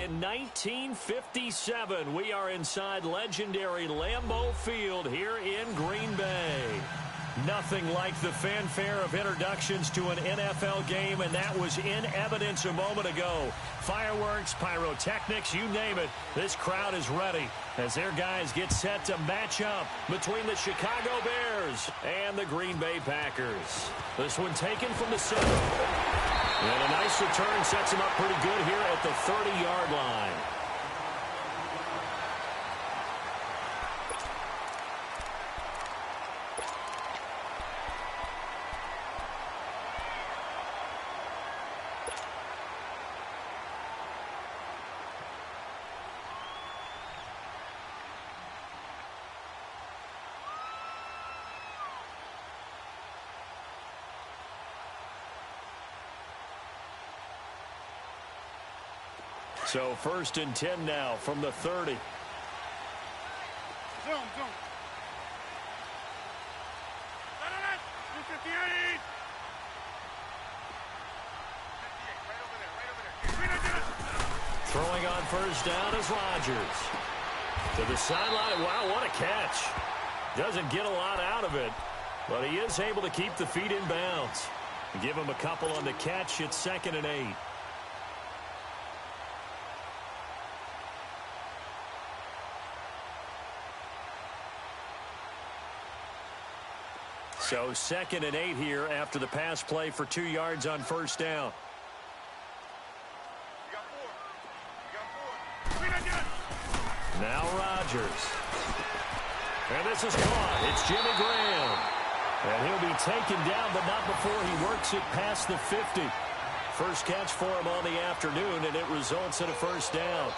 in 1957. We are inside legendary Lambeau Field here in Green Bay. Nothing like the fanfare of introductions to an NFL game, and that was in evidence a moment ago. Fireworks, pyrotechnics, you name it. This crowd is ready as their guys get set to match up between the Chicago Bears and the Green Bay Packers. This one taken from the center. And a nice return sets him up pretty good here at the 30-yard line. So 1st and 10 now from the 30. Zoom. Throwing on 1st down is Rodgers. To the sideline. Wow, what a catch. Doesn't get a lot out of it, but he is able to keep the feet in bounds. Give him a couple on the catch. It's 2nd and 8. So 2nd and 8 here after the pass play for 2 yards on 1st down. Now Rodgers. And this is caught. It's Jimmy Graham. And he'll be taken down, but not before he works it past the 50. First catch for him on the afternoon, and it results in a 1st down.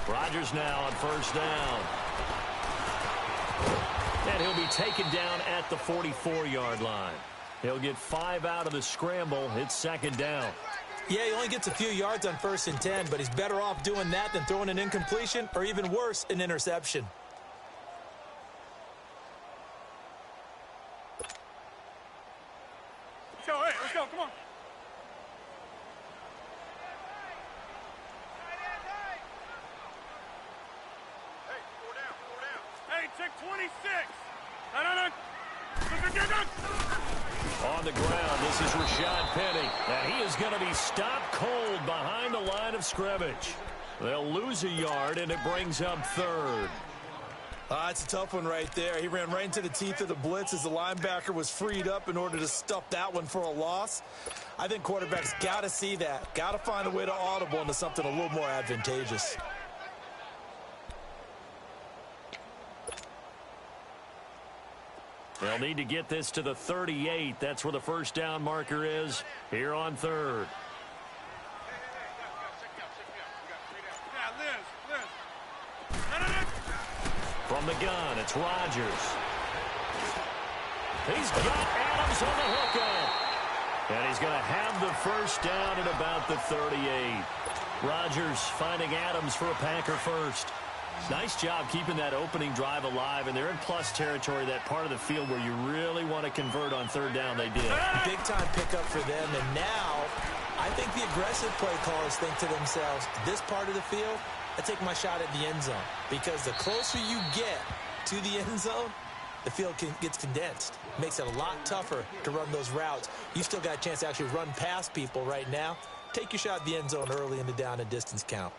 Rodgers now on 1st down. And he'll be taken down at the 44-yard line. He'll get 5 out of the scramble. It's 2nd down. Yeah, he only gets a few yards on 1st and 10, but he's better off doing that than throwing an incompletion or even worse, an interception. Hey, let's go, come on. Check 26. On the ground, this is Rashad Penny. And he is going to be stopped cold behind the line of scrimmage. They'll lose a yard, and it brings up 3rd. It's a tough one right there. He ran right into the teeth of the blitz as the linebacker was freed up in order to stuff that one for a loss. I think quarterbacks got to see that. Got to find a way to audible into something a little more advantageous. They'll need to get this to the 38. That's where the 1st down marker is here on 3rd. From the gun, it's Rodgers. He's got Adams on the hookup. And he's going to have the 1st down at about the 38. Rodgers finding Adams for a Packer first. Nice job keeping that opening drive alive, and they're in plus territory, that part of the field where you really want to convert on 3rd down. They did. Big-time pickup for them, and now I think the aggressive play callers think to themselves, this part of the field, I take my shot at the end zone, because the closer you get to the end zone, the field gets condensed. Makes it a lot tougher to run those routes. You still got a chance to actually run past people right now. Take your shot at the end zone early in the down and distance count.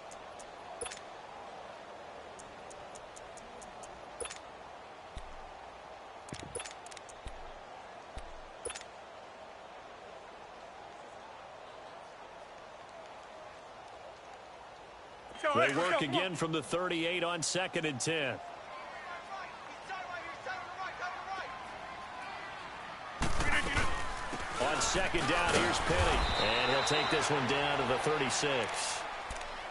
They work again from the 38 on 2nd and 10. On 2nd down, here's Penny. And he'll take this one down to the 36.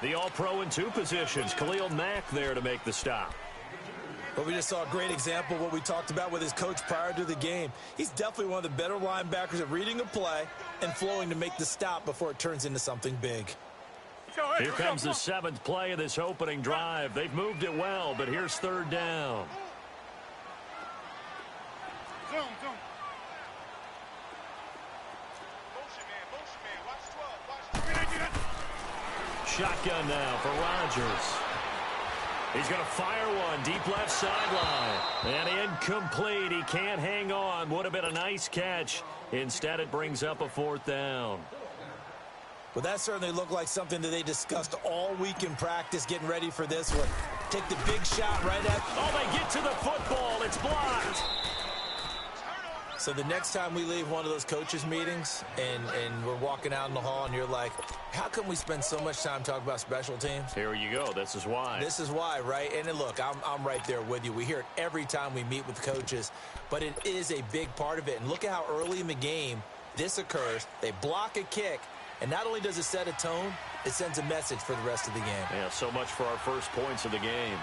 The All-Pro in 2 positions. Khalil Mack there to make the stop. But we just saw a great example of what we talked about with his coach prior to the game. He's definitely one of the better linebackers at reading a play and flowing to make the stop before it turns into something big. Here comes the 7th play of this opening drive. They've moved it well, but here's 3rd down. Zoom, zoom. Shotgun now for Rodgers. He's going to fire one deep left sideline. And incomplete. He can't hang on. Would have been a nice catch. Instead, it brings up a 4th down. Well, that certainly looked like something that they discussed all week in practice, getting ready for this one. Take the big shot right at... Oh, they get to the football. It's blocked. So the next time we leave one of those coaches meetings and we're walking out in the hall and you're like, how come we spend so much time talking about special teams? Here you go. This is why. This is why, right? And then look, I'm right there with you. We hear it every time we meet with coaches, but it is a big part of it. And look at how early in the game this occurs. They block a kick, and not only does it set a tone, it sends a message for the rest of the game. Yeah, so much for our first points of the game.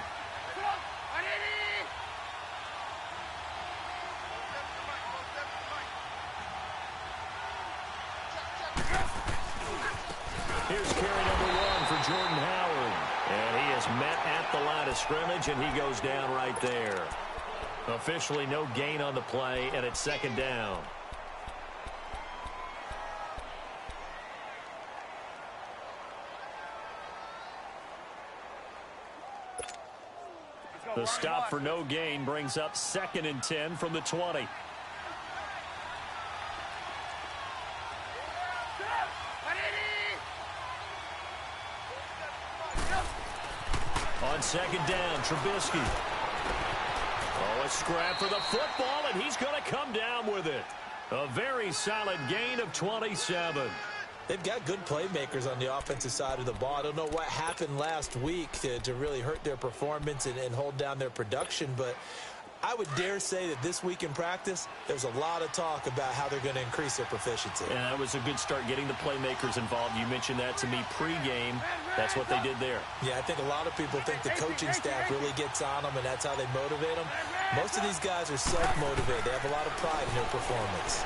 Here's carry number 1 for Jordan Howard. And he is met at the line of scrimmage, and he goes down right there. Officially no gain on the play, and it's 2nd down. The stop for no gain brings up 2nd and 10 from the 20. On 2nd down, Trubisky. Oh, a scrap for the football, and he's going to come down with it. A very solid gain of 27. They've got good playmakers on the offensive side of the ball. I don't know what happened last week to really hurt their performance and hold down their production, but I would dare say that this week in practice, there's a lot of talk about how they're going to increase their proficiency. And that was a good start getting the playmakers involved. You mentioned that to me pregame. That's what they did there. Yeah, I think a lot of people think the coaching staff really gets on them, and that's how they motivate them. Most of these guys are self-motivated. They have a lot of pride in their performance.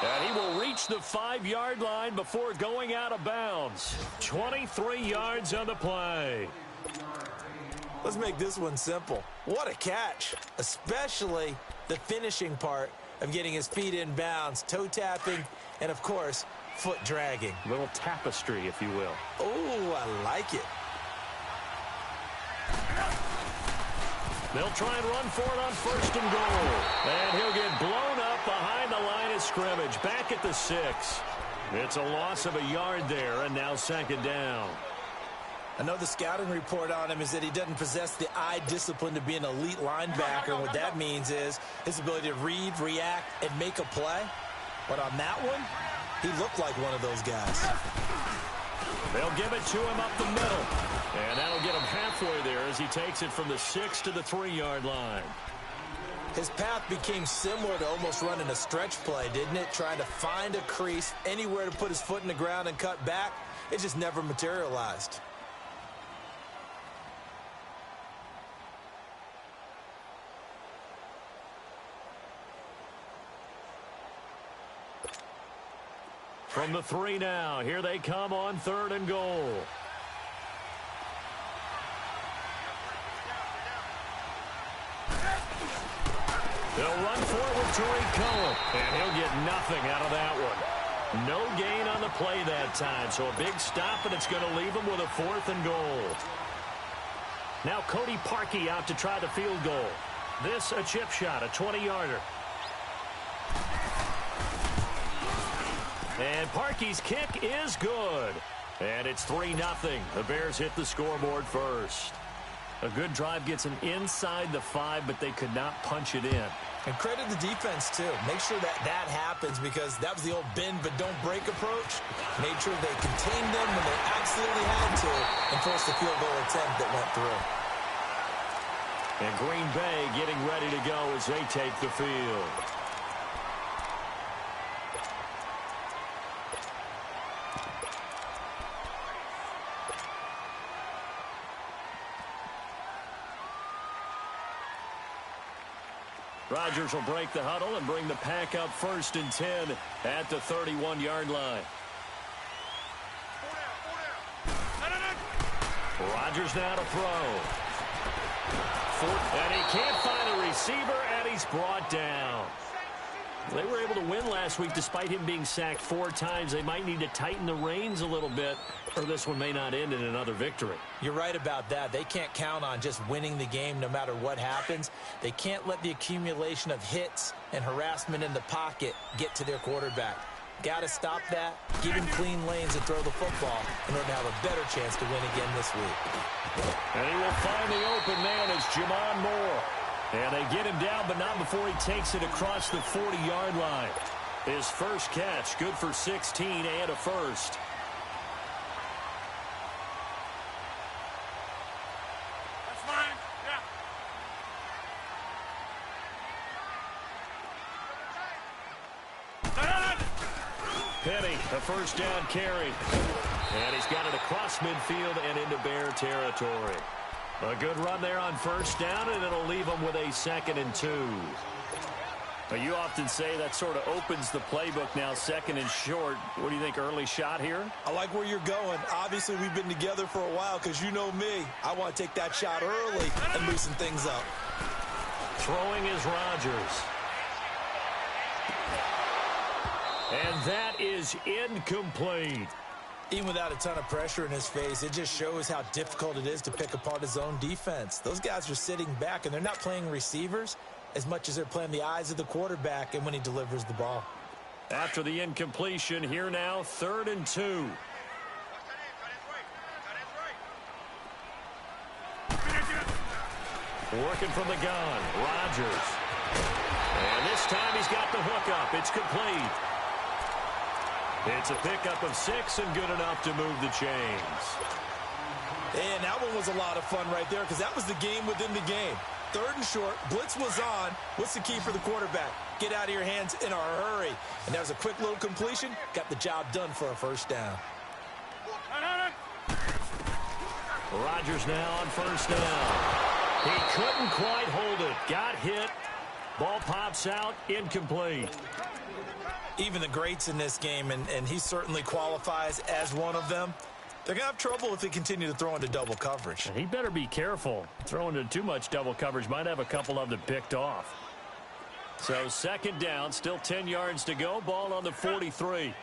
And he will reach the 5-yard line before going out of bounds. 23 yards on the play. Let's make this one simple. What a catch, especially the finishing part of getting his feet in bounds, toe tapping, and, of course, foot dragging. A little tapestry, if you will. Oh, I like it. They'll try and run for it on 1st and goal. And he'll get blown up behind the line of scrimmage, back at the 6. It's a loss of a yard there, and now 2nd down. I know the scouting report on him is that he doesn't possess the eye discipline to be an elite linebacker. And what that means is his ability to read, react, and make a play. But on that one, he looked like one of those guys. They'll give it to him up the middle. And that'll get him halfway there as he takes it from the 6 to the 3-yard line. His path became similar to almost running a stretch play, didn't it? Trying to find a crease, anywhere to put his foot in the ground and cut back. It just never materialized. From the 3 now, here they come on 3rd and goal. They'll run forward to Cohen, and he'll get nothing out of that one. No gain on the play that time, so a big stop, and it's going to leave him with a 4th and goal. Now Cody Parkey out to try the field goal. This a chip shot, a 20-yarder. And Parkey's kick is good. And it's 3-0. The Bears hit the scoreboard first. A good drive gets them inside the 5, but they could not punch it in. And credit the defense, too. Make sure that happens, because that was the old bend but don't break approach. Made sure they contained them when they absolutely had to and forced the field goal attempt that went through. And Green Bay getting ready to go as they take the field. Rodgers will break the huddle and bring the pack up 1st and 10 at the 31-yard line. Rodgers now to throw. And he can't find a receiver, and he's brought down. They were able to win last week despite him being sacked 4 times. They might need to tighten the reins a little bit, or this one may not end in another victory. You're right about that. They can't count on just winning the game no matter what happens. They can't let the accumulation of hits and harassment in the pocket get to their quarterback. Got to stop that, give him clean lanes and throw the football in order to have a better chance to win again this week. And he will find the open man as Jamon Moore. And they get him down, but not before he takes it across the 40-yard line. His first catch, good for 16 and a first. That's fine. Yeah. Penny, a first down carry. And he's got it across midfield and into Bear territory. A good run there on first down, and it'll leave them with a 2nd and 2. You often say that sort of opens the playbook now, 2nd and short. What do you think, early shot here? I like where you're going. Obviously, we've been together for a while because you know me. I want to take that shot early and loosen things up. Throwing is Rodgers. And that is incomplete. Even without a ton of pressure in his face, it just shows how difficult it is to pick apart his own defense. Those guys are sitting back, and they're not playing receivers as much as they're playing the eyes of the quarterback and when he delivers the ball. After the incompletion, here now, 3rd and 2. Working from the gun, Rodgers. And this time he's got the hook up. It's complete. It's a pickup of 6 and good enough to move the chains. And that one was a lot of fun right there because that was the game within the game. 3rd and short, blitz was on. What's the key for the quarterback? Get out of your hands in a hurry. And that was a quick little completion. Got the job done for a first down. Rodgers now on first down. He couldn't quite hold it. Got hit. Ball pops out. Incomplete. Even the greats in this game, and he certainly qualifies as one of them, they're going to have trouble if they continue to throw into double coverage. And he better be careful. Throwing into too much double coverage might have a couple of them picked off. So 2nd down, still 10 yards to go. Ball on the 43.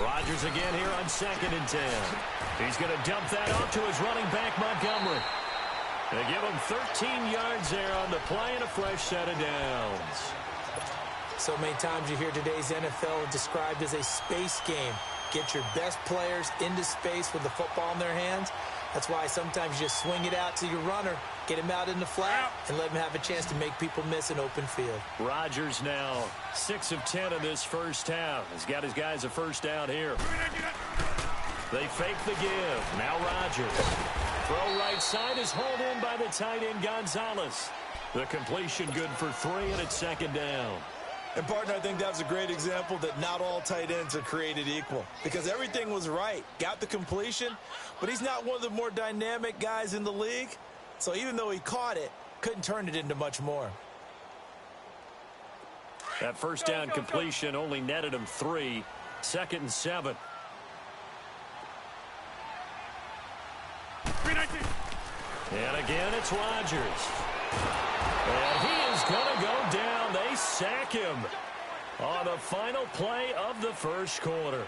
Rodgers again here on 2nd and 10. He's going to dump that off to his running back, Montgomery. They give him 13 yards there on the play and a fresh set of downs. So many times you hear today's NFL described as a space game. Get your best players into space with the football in their hands. That's why sometimes you just swing it out to your runner, get him out in the flat, and let him have a chance to make people miss an open field. Rodgers now 6 of 10 in this first half. He's got his guys a first down here. They fake the give. Now Rodgers. Throw right side is hauled in by the tight end Gonzalez. The completion good for 3, and it's 2nd down. And, partner, I think that's a great example that not all tight ends are created equal because everything was right. Got the completion, but he's not one of the more dynamic guys in the league. So even though he caught it, couldn't turn it into much more. That first down completion only netted him 3. 2nd and 7. And again, it's Rodgers. And he is going to go down. They sack him on the final play of the first quarter.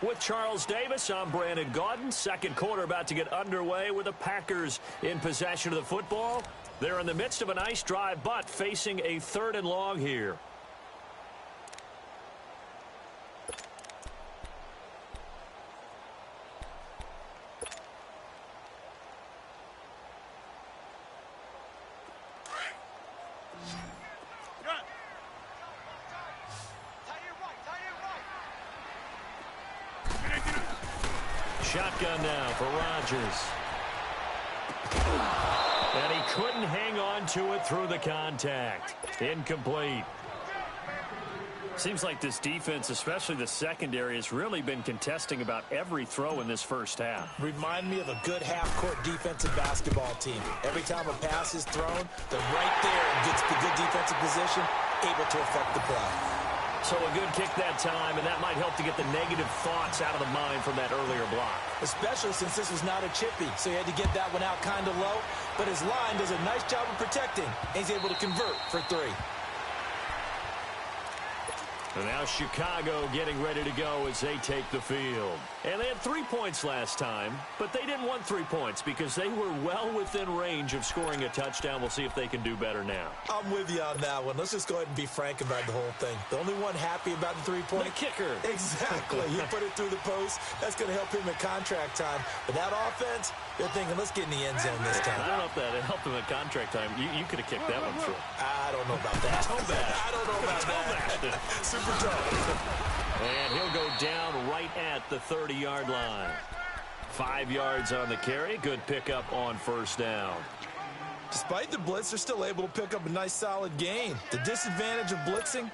With Charles Davis, I'm Brandon Gaudin. Second quarter about to get underway with the Packers in possession of the football. They're in the midst of a nice drive, but facing a 3rd and long here. Shotgun now for Rodgers. And he couldn't hang on to it through the contact. Incomplete. Seems like this defense, especially the secondary, has really been contesting about every throw in this first half. Remind me of a good half-court defensive basketball team. Every time a pass is thrown, they're right there in good defensive position, able to affect the play. So a good kick that time, and that might help to get the negative thoughts out of the mind from that earlier block. Especially since this was not a chippy, so he had to get that one out kind of low. But his line does a nice job of protecting, and he's able to convert for 3. And now Chicago getting ready to go as they take the field. And they had 3 points last time, but they didn't want 3 points because they were well within range of scoring a touchdown. We'll see if they can do better now. I'm with you on that one. Let's just go ahead and be frank about the whole thing. The only one happy about the 3-point. The kicker. Exactly. He put it through the post. That's going to help him at contract time. But that offense, they're thinking, let's get in the end zone this time. I don't know if that helped him at contract time. You could have kicked that one through. I don't know about that. I don't know about that. Super tough. And he'll go down right at the 30-yard line. 5 yards on the carry. Good pickup on first down. Despite the blitz, they're still able to pick up a nice solid gain. The disadvantage of blitzing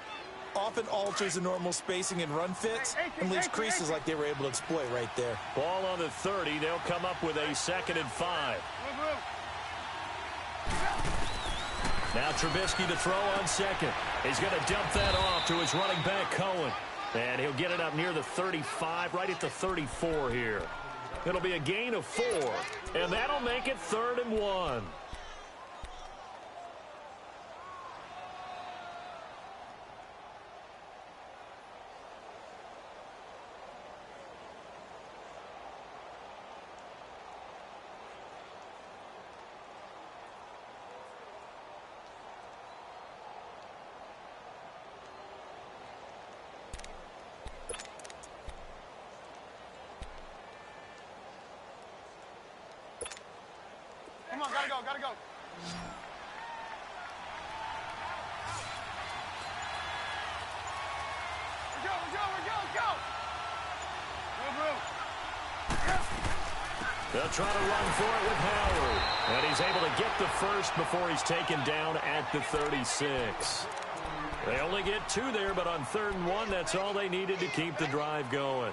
often alters the normal spacing and run fits and leaves creases like they were able to exploit right there. Ball on the 30. They'll come up with a 2nd and 5. Now Trubisky to throw on 2nd. He's going to dump that off to his running back, Cohen. And he'll get it up near the 35, right at the 34 here. It'll be a gain of 4. And that'll make it 3rd and 1. Come on, gotta go, gotta go. Let's go. They'll try to run for it with Howard. And he's able to get the first before he's taken down at the 36. They only get 2 there, but on 3rd and 1, that's all they needed to keep the drive going.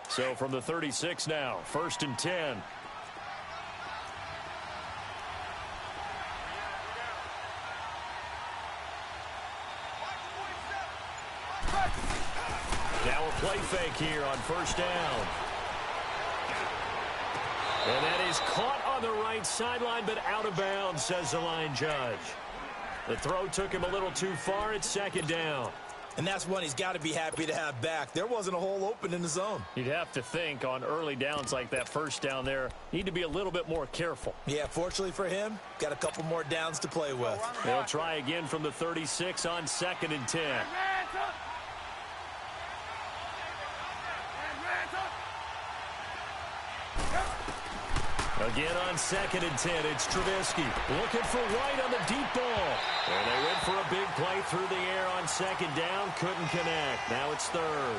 So from the 36 now, 1st and 10. Now a play fake here on 1st down. And that is caught on the right sideline, but out of bounds, says the line judge. The throw took him a little too far. It's 2nd down. And that's one he's got to be happy to have back. There wasn't a hole open in the zone. You'd have to think on early downs like that 1st down there, need to be a little bit more careful. Yeah, fortunately for him, got a couple more downs to play with. They'll try again from the 36 on 2nd and 10. Again on 2nd and 10, it's Trubisky looking for White on the deep ball. And they went for a big play through the air on 2nd down, couldn't connect. Now it's 3rd.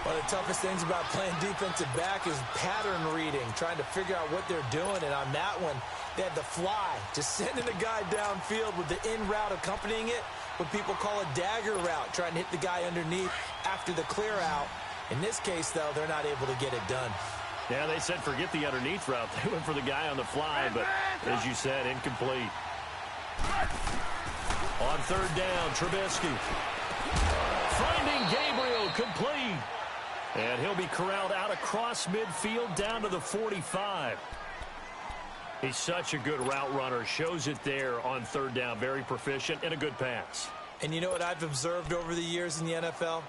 One of the toughest things about playing defensive back is pattern reading, trying to figure out what they're doing. And on that one, they had the fly, just sending the guy downfield with the in route accompanying it, what people call a dagger route, trying to hit the guy underneath after the clear out. In this case, though, they're not able to get it done. Yeah, they said forget the underneath route. They went for the guy on the fly, but as you said, incomplete. On 3rd down, Trubisky. Finding Gabriel, complete. And he'll be corralled out across midfield down to the 45. He's such a good route runner. Shows it there on 3rd down. Very proficient and a good pass. And you know what I've observed over the years in the NFL?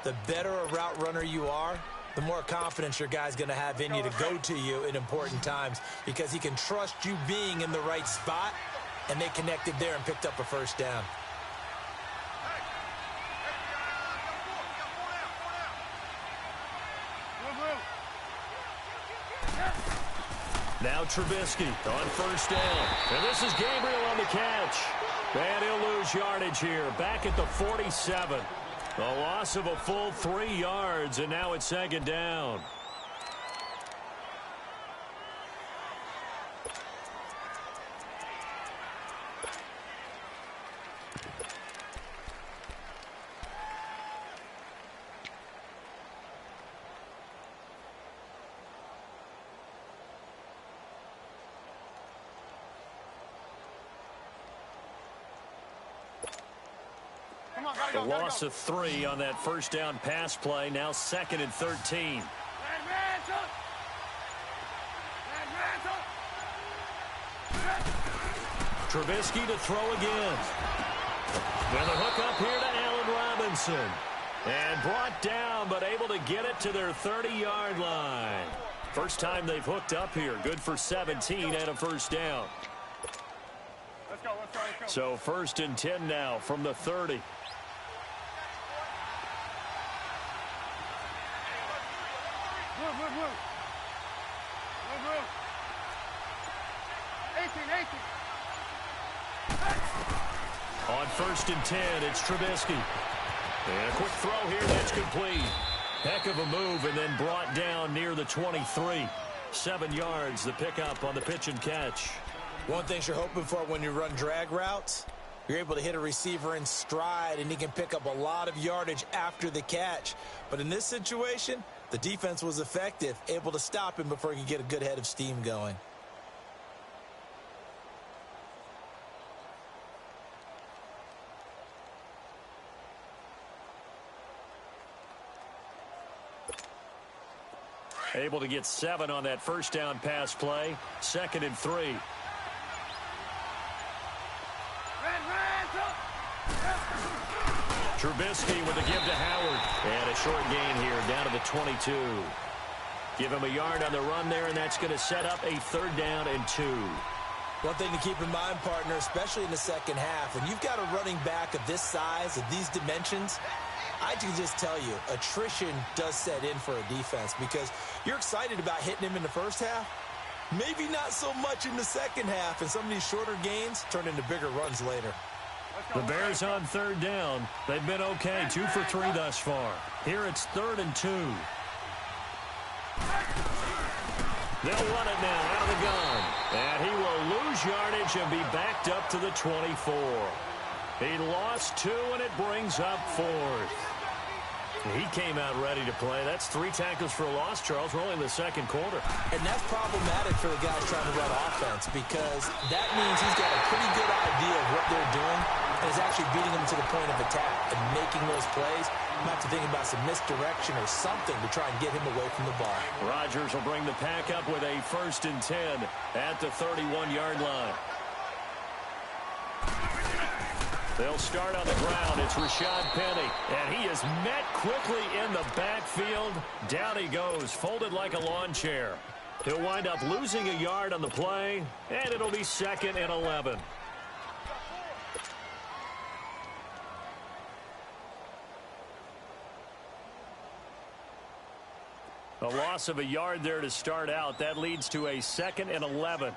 The better a route runner you are, the more confidence your guy's going to have in you to go to you in important times because he can trust you being in the right spot, and they connected there and picked up a 1st down. Now Trubisky on 1st down. And this is Gabriel on the catch. And he'll lose yardage here. Back at the 47. A loss of a full 3 yards, and now it's 2nd down. The loss of 3 on that first down pass play. Now 2nd and 13. Trubisky to throw again. And the hook up here to Allen Robinson. And brought down, but able to get it to their 30-yard line. First time they've hooked up here. Good for 17 and a first down. Let's go, let's go, let's So go. 1st and 10 now from the 30. Move, move, move. Move, move. 18, 18. On 1st and 10, it's Trubisky. And a quick throw here that's complete. Heck of a move and then brought down near the 23. 7 yards, the pickup on the pitch and catch. One thing you're hoping for when you run drag routes, you're able to hit a receiver in stride and he can pick up a lot of yardage after the catch. But in this situation, the defense was effective, able to stop him before he could get a good head of steam going. Able to get 7 on that first down pass play. 2nd and 3. Trubisky with a give to Howard. And a short gain here down to the 22. Give him a yard on the run there, and that's going to set up a 3rd down and 2. One thing to keep in mind, partner, especially in the second half, when you've got a running back of this size, of these dimensions, I can just tell you, attrition does set in for a defense because you're excited about hitting him in the first half. Maybe not so much in the second half, and some of these shorter gains turn into bigger runs later. The Bears on 3rd down. They've been okay, 2 for 3 thus far. Here it's 3rd and 2. They'll run it now out of the gun. And he will lose yardage and be backed up to the 24. He lost 2, and it brings up 4th. He came out ready to play. That's 3 tackles for a loss, Charles. We're only in the second quarter. And that's problematic for the guys trying to run offense because that means he's got a pretty good idea of what they're doing and is actually beating them to the point of attack and making those plays. I'm have to think about some misdirection or something to try and get him away from the ball. Rodgers will bring the pack up with a 1st and 10 at the 31-yard line. They'll start on the ground. It's Rashad Penny. And he is met quickly in the backfield. Down he goes, folded like a lawn chair. He'll wind up losing a yard on the play, and it'll be 2nd and 11. A loss of a yard there to start out. That leads to a 2nd and 11.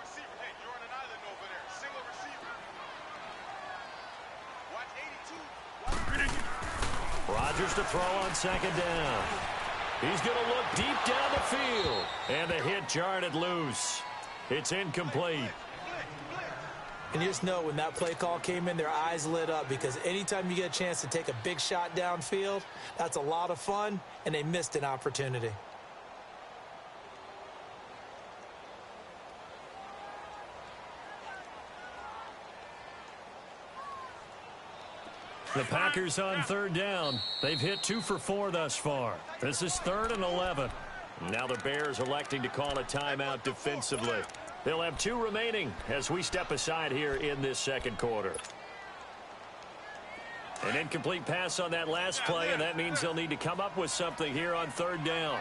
Rodgers to throw on 2nd down. He's going to look deep down the field. And the hit jarred it loose. It's incomplete. And you just know when that play call came in, their eyes lit up because anytime you get a chance to take a big shot downfield, that's a lot of fun, and they missed an opportunity. The Packers on 3rd down. They've hit 2 for 4 thus far. This is 3rd and 11. Now the Bears electing to call a timeout defensively. They'll have 2 remaining as we step aside here in this second quarter. An incomplete pass on that last play, and that means they'll need to come up with something here on 3rd down.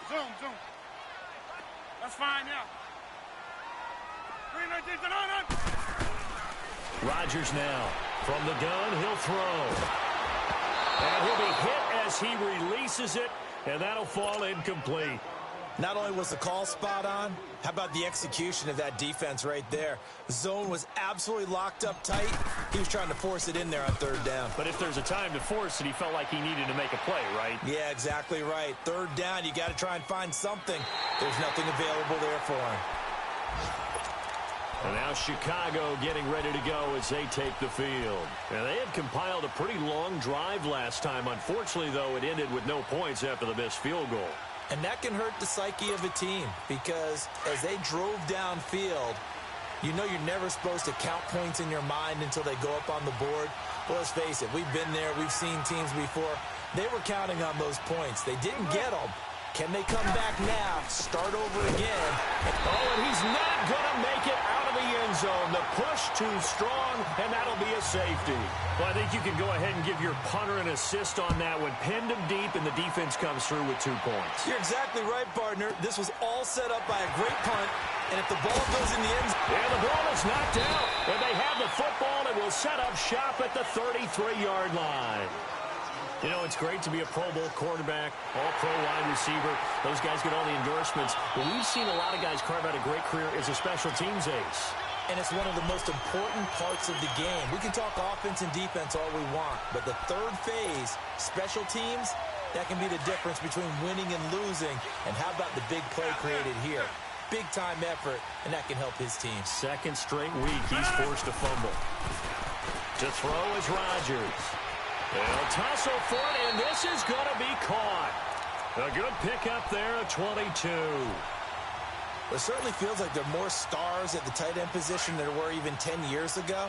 Zoom. That's fine now. Rodgers now from the gun. He'll throw. And he'll be hit as he releases it, and that'll fall incomplete. Not only was the call spot on, how about the execution of that defense right there? The zone was absolutely locked up tight. He was trying to force it in there on 3rd down. But if there's a time to force it, he felt like he needed to make a play, right? Yeah, exactly right. 3rd down, you got to try and find something. There's nothing available there for him. And now Chicago getting ready to go as they take the field. And they had compiled a pretty long drive last time. Unfortunately, though, it ended with no points after the missed field goal. And that can hurt the psyche of a team because as they drove downfield, you know you're never supposed to count points in your mind until they go up on the board. Well, let's face it, we've been there. We've seen teams before. They were counting on those points. They didn't get them. Can they come back now, start over again? Oh, and he's not going to make it out of the end zone. The push too strong, and that'll be a safety. Well, I think you can go ahead and give your punter an assist on that one. Pinned him deep, and the defense comes through with 2 points. You're exactly right, partner. This was all set up by a great punt, and if the ball goes in the end zone... Yeah, the ball is knocked out, and they have the football and will set up shop at the 33-yard line. You know, it's great to be a Pro Bowl quarterback, all-pro wide receiver. Those guys get all the endorsements. But we've seen a lot of guys carve out a great career as a special teams ace. And it's one of the most important parts of the game. We can talk offense and defense all we want, but the third phase, special teams, that can be the difference between winning and losing. And how about the big play created here? Big-time effort, and that can help his team. Second straight week, he's forced a fumble. To throw is Rodgers. They'll tussle for it, and this is going to be caught. A good pickup there at 22. It certainly feels like there are more stars at the tight end position than there were even 10 years ago.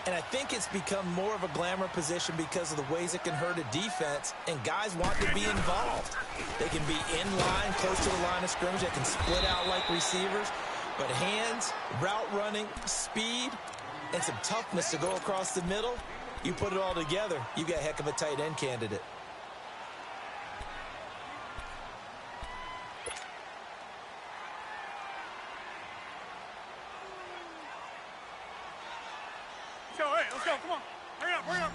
And I think it's become more of a glamour position because of the ways it can hurt a defense, and guys want to be involved. They can be in line, close to the line of scrimmage. They can split out like receivers. But hands, route running, speed, and some toughness to go across the middle, you put it all together, you got a heck of a tight end candidate. Let's go, come on. Hurry up, hurry up.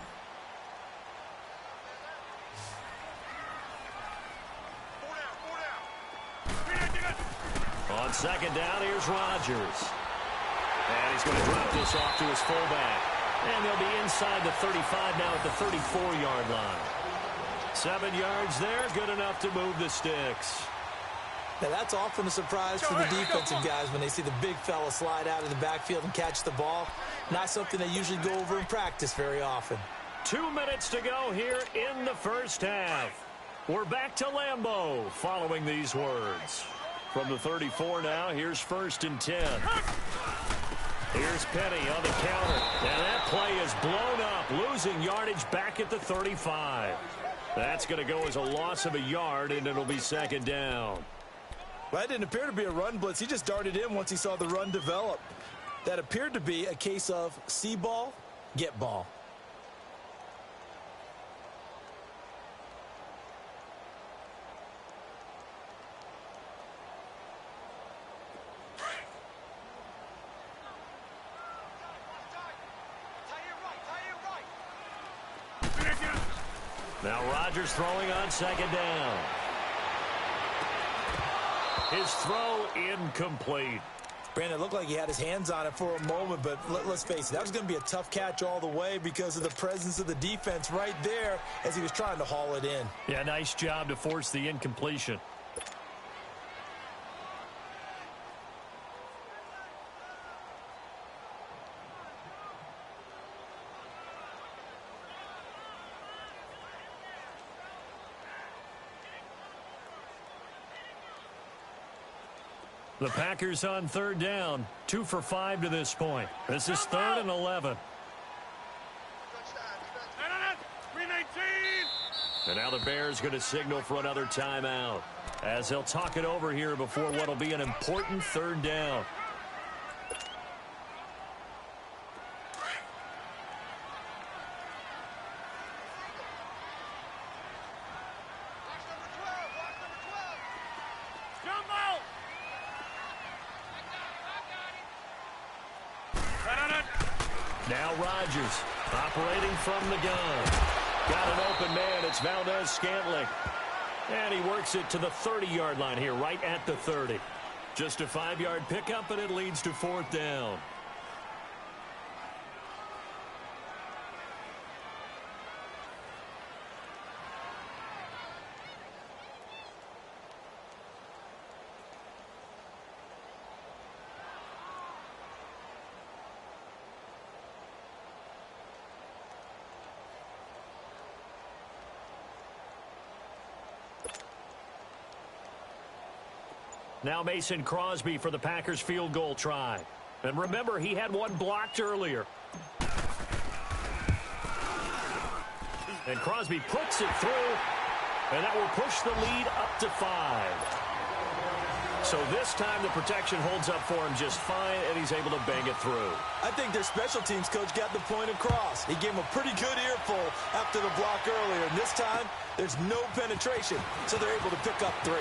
On second down, here's Rodgers. And he's going to drop this off to his fullback. And they'll be inside the 35 now at the 34-yard line. 7 yards there, good enough to move the sticks. Now, that's often a surprise for the defensive guys when they see the big fella slide out of the backfield and catch the ball. Not something they usually go over in practice very often. 2 minutes to go here in the first half. We're back to Lambeau following these words. From the 34 now, here's 1st and 10. Here's Penny on the counter. And that play is blown up, losing yardage back at the 35. That's going to go as a loss of a yard, and it'll be second down. Well, that didn't appear to be a run blitz. He just darted in once he saw the run develop. That appeared to be a case of see ball, get ball. Now Rodgers throwing on second down. His throw incomplete. Brandon, it looked like he had his hands on it for a moment, but let's face it, that was going to be a tough catch all the way because of the presence of the defense right there as he was trying to haul it in. Yeah, nice job to force the incompletion. The Packers on third down, 2 for 5 to this point. This is 3rd and 11. And now the Bears going to signal for another timeout as they'll talk it over here before what will be an important 3rd down. Now Rodgers operating from the gun. Got an open man. It's Valdez-Scantling. And he works it to the 30-yard line here, right at the 30. Just a 5-yard pickup, and it leads to 4th down. Now Mason Crosby for the Packers field goal try. And remember, he had one blocked earlier. And Crosby puts it through, and that will push the lead up to 5. So this time the protection holds up for him just fine, and he's able to bang it through. I think their special teams coach got the point across. He gave him a pretty good earful after the block earlier, and this time there's no penetration, so they're able to pick up 3.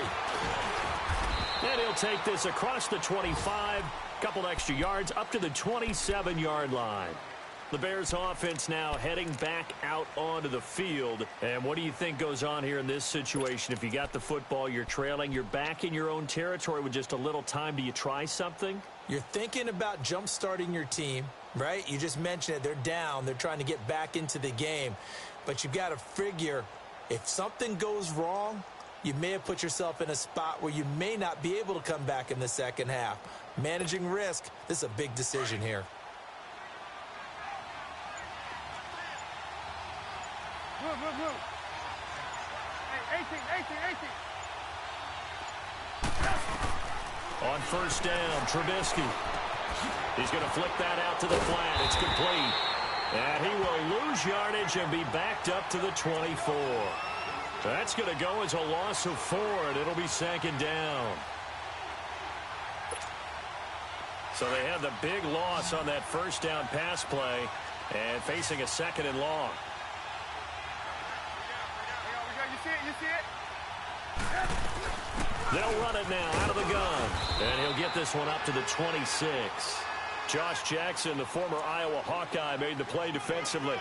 And he'll take this across the 25, couple extra yards up to the 27-yard line. The Bears offense now heading back out onto the field. And what do you think goes on here in this situation? If you got the football, you're trailing, you're back in your own territory with just a little time. Do you try something? You're thinking about jump-starting your team, right? You just mentioned it. They're down. They're trying to get back into the game. But you've got to figure if something goes wrong, you may have put yourself in a spot where you may not be able to come back in the second half. Managing risk, this is a big decision here. Move. Hey, 18. On first down, Trubisky. He's going to flick that out to the flat. It's complete. And he will lose yardage and be backed up to the 24. That's going to go as a loss of 4, and it'll be second down. So they had the big loss on that first down pass play and facing a second and long. You see it? They'll run it now out of the gun. And he'll get this one up to the 26. Josh Jackson, the former Iowa Hawkeye, made the play defensively.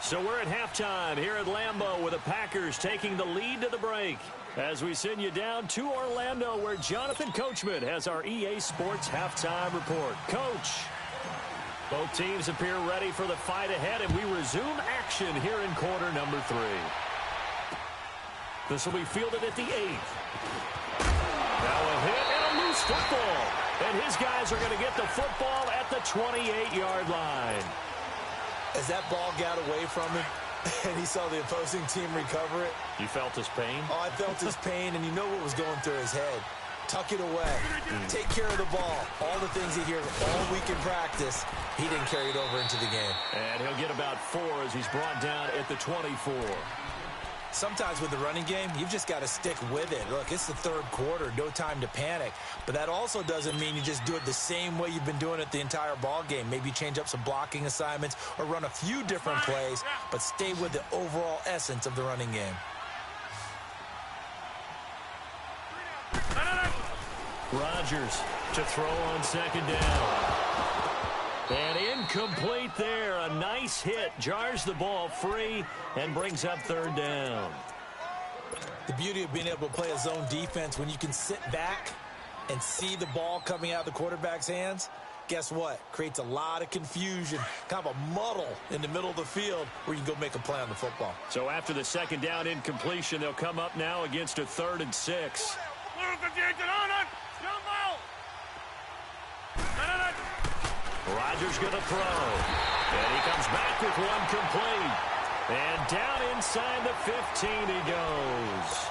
So we're at halftime here at Lambeau with the Packers taking the lead to the break. As we send you down to Orlando where Jonathan Coachman has our EA Sports halftime report. Coach, both teams appear ready for the fight ahead, and we resume action here in quarter number 3. This will be fielded at the 8th. Now a hit and a loose football. And his guys are going to get the football at the 28-yard line. As that ball got away from him and he saw the opposing team recover it. You felt his pain? Oh, I felt his pain, and you know what was going through his head. Tuck it away. Take care of the ball. All the things he hears all week in practice, he didn't carry it over into the game. And he'll get about 4 as he's brought down at the 24. Sometimes with the running game, you've just got to stick with it. Look, it's the third quarter, no time to panic. But that also doesn't mean you just do it the same way you've been doing it the entire ball game. Maybe change up some blocking assignments or run a few different plays, but stay with the overall essence of the running game. Rodgers to throw on second down. And incomplete there. A nice hit. Jars the ball free and brings up third down. The beauty of being able to play a zone defense when you can sit back and see the ball coming out of the quarterback's hands, guess what? Creates a lot of confusion, kind of a muddle in the middle of the field where you can go make a play on the football. So after the second down incompletion, they'll come up now against a 3rd and 6. Rodgers going to throw. And he comes back with one complete. And down inside the 15 he goes.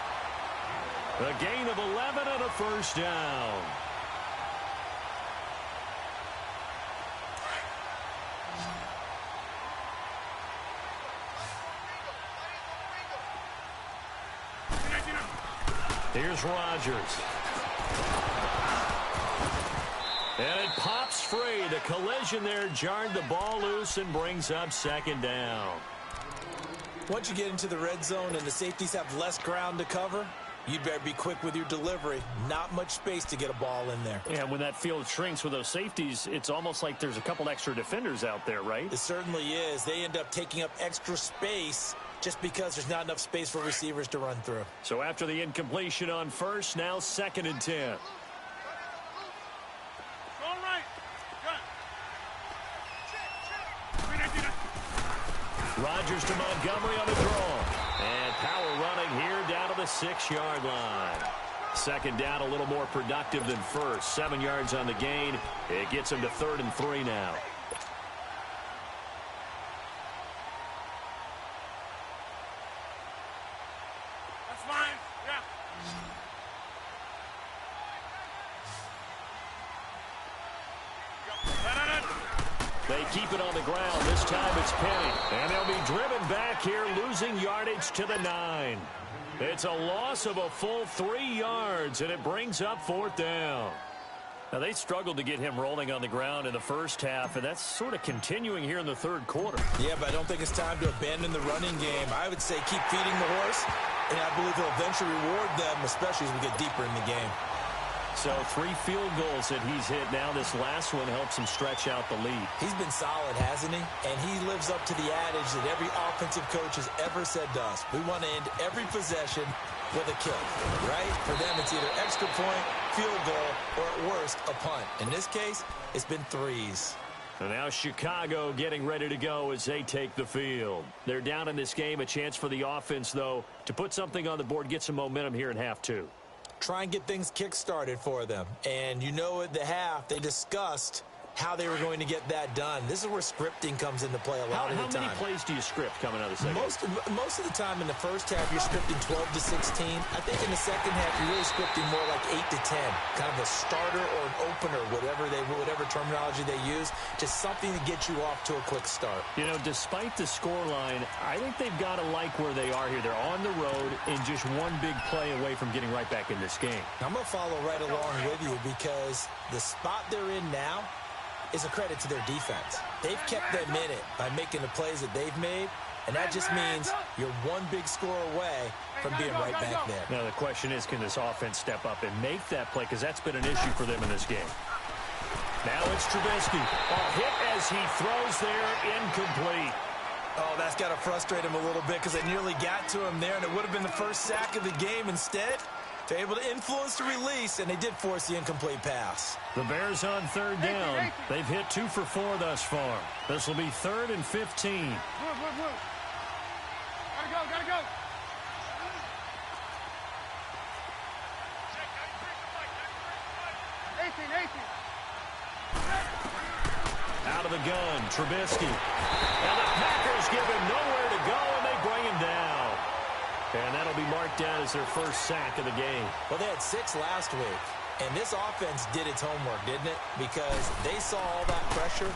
A gain of 11 and a first down. Here's Rodgers. And it pops free. The collision there jarred the ball loose and brings up second down. Once you get into the red zone and the safeties have less ground to cover, you'd better be quick with your delivery. Not much space to get a ball in there. Yeah, when that field shrinks with those safeties, it's almost like there's a couple extra defenders out there, right? It certainly is. They end up taking up extra space just because there's not enough space for receivers to run through. So after the incompletion on first, now 2nd and 10. Rodgers to Montgomery on the draw. And power running here down to the 6-yard line. Second down, a little more productive than first. 7 yards on the gain. It gets him to 3rd and 3 now. That's fine. Yeah. They keep it on the ground. This time it's Penny. And they'll be driven back here, losing yardage to the 9. It's a loss of a full 3 yards, and it brings up 4th down. Now, they struggled to get him rolling on the ground in the first half, and that's sort of continuing here in the 3rd quarter. Yeah, but I don't think it's time to abandon the running game. I would say keep feeding the horse, and I believe he'll eventually reward them, especially as we get deeper in the game. So 3 field goals that he's hit now. This last one helps him stretch out the lead. He's been solid, hasn't he? And he lives up to the adage that every offensive coach has ever said to us. We want to end every possession with a kick, right? For them, it's either extra point, field goal, or at worst, a punt. In this case, it's been 3s. And now Chicago getting ready to go as they take the field. They're down in this game. A chance for the offense, though, to put something on the board, get some momentum here in half 2. Try and get things kick-started for them. And you know at the half, they discussed how they were going to get that done. This is where scripting comes into play a lot of the time. How many plays do you script coming out of the second? Most of the time in the first half, you're scripting 12 to 16. I think in the second half, you're really scripting more like 8 to 10. Kind of a starter or an opener, whatever terminology they use. Just something to get you off to a quick start. You know, despite the scoreline, I think they've got to like where they are here. They're on the road and just one big play away from getting right back in this game. I'm going to follow right along with you because the spot they're in now is a credit to their defense. They've kept them in it by making the plays that they've made, and that just means you're one big score away from being right back there. Now the question is, can this offense step up and make that play? Because that's been an issue for them in this game. Now it's Trubisky. A hit as he throws there, incomplete. Oh, that's got to frustrate him a little bit because they nearly got to him there, and it would have been the first sack of the game. Instead, they're able to influence the release, and they did force the incomplete pass. The Bears on 3rd down. They've hit 2 for 4 thus far. This will be 3rd and 15. Move. Gotta go. Out of the gun, Trubisky. And the Packers give him nowhere to go, and they bring him down. And that'll be marked down as their first sack of the game. Well, they had 6 last week. And this offense did its homework, didn't it? Because they saw all that pressure,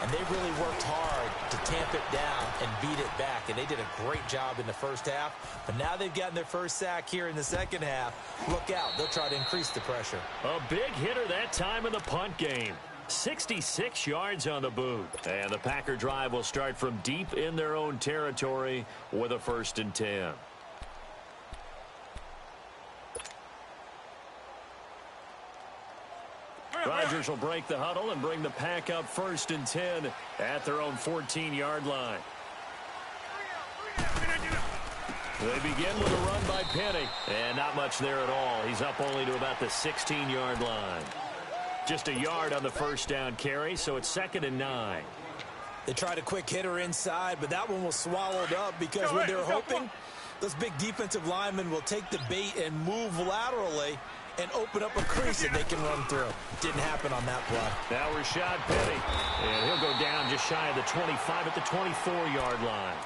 and they really worked hard to tamp it down and beat it back. And they did a great job in the first half. But now they've gotten their first sack here in the second half. Look out. They'll try to increase the pressure. A big hitter that time in the punt game. 66 yards on the boot. And the Packer drive will start from deep in their own territory with a 1st and 10. Rodgers will break the huddle and bring the Pack up 1st and 10 at their own 14-yard line. They begin with a run by Penny, and not much there at all. He's up only to about the 16-yard line. Just a yard on the 1st down carry, so it's 2nd and 9. They tried a quick hitter inside, but that one was swallowed up because what they were hoping, those big defensive linemen will take the bait and move laterally and open up a crease that they can run through. Didn't happen on that play. Now Rashad Penny, and he'll go down just shy of the 25 at the 24-yard line.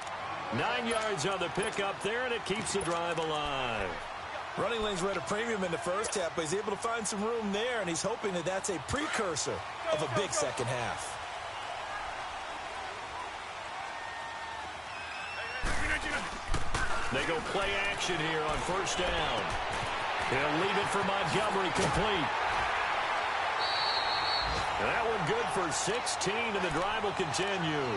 9 yards on the pickup there, and it keeps the drive alive. Running lanes were at a premium in the first half, but he's able to find some room there, and he's hoping that that's a precursor of a big second half. They go play action here on 1st down. He'll leave it for Montgomery, complete. And that one good for 16, and the drive will continue.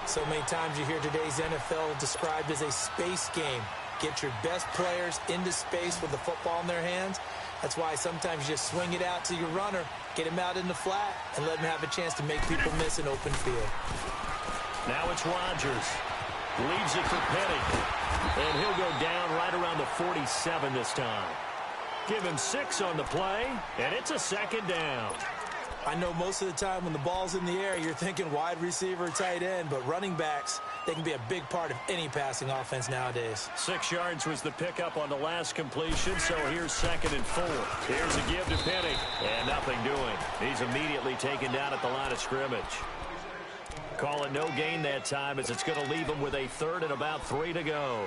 So many times you hear today's NFL described as a space game. Get your best players into space with the football in their hands. That's why sometimes you just swing it out to your runner, get him out in the flat, and let him have a chance to make people miss an open field. Now it's Rodgers. Leaves it for Penny. And he'll go down right around the 47 this time. Give him 6 on the play, and it's a 2nd down. I know most of the time when the ball's in the air, you're thinking wide receiver, tight end, but running backs, they can be a big part of any passing offense nowadays. 6 yards was the pickup on the last completion, so here's 2nd and 4. Here's a give to Penny, and nothing doing. He's immediately taken down at the line of scrimmage. Call it no gain that time as it's going to leave him with a 3rd and about 3 to go.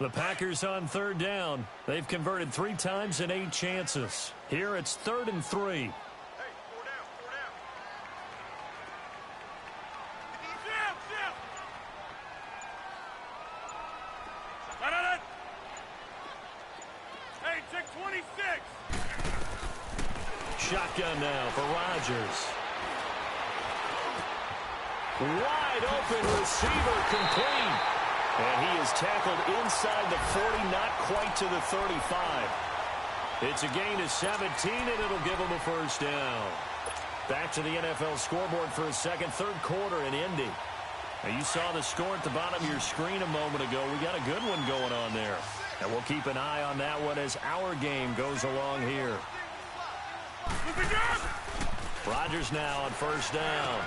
The Packers on 3rd down. They've converted 3 times in 8 chances. Here it's 3rd and 3. Hey, check 26. Shotgun now for Rodgers. Wide open receiver complete. And he is tackled inside the 40, not quite to the 35. It's a gain of 17, and it'll give him a 1st down. Back to the NFL scoreboard for a second, 3rd quarter in Indy. Now, you saw the score at the bottom of your screen a moment ago. We got a good one going on there. And we'll keep an eye on that one as our game goes along here. Rodgers now on 1st down.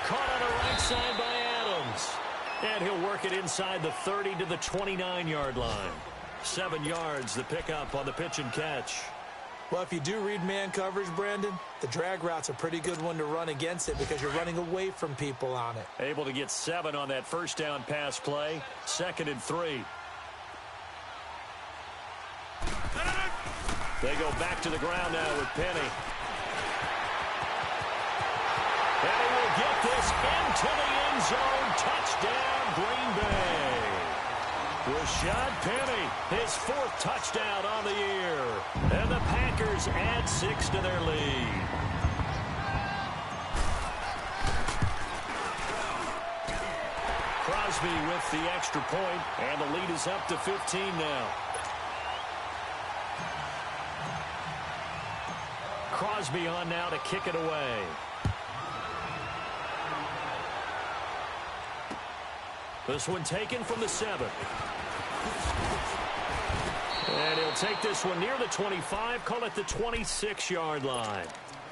Caught on the right side by Adams. And he'll work it inside the 30 to the 29-yard line. 7 yards, the pickup on the pitch and catch. Well, if you do read man coverage, Brandon, the drag route's a pretty good one to run against it because you're running away from people on it. Able to get 7 on that 1st down pass play. 2nd and 3. They go back to the ground now with Penny. And he will get this into the end zone. Touchdown, Green Bay. Rashad Penny, his 4th touchdown on the year. And the Packers add 6 to their lead. Crosby with the extra point, and the lead is up to 15 now. Crosby on now to kick it away. This one taken from the 7. And he'll take this one near the 25, call it the 26-yard line.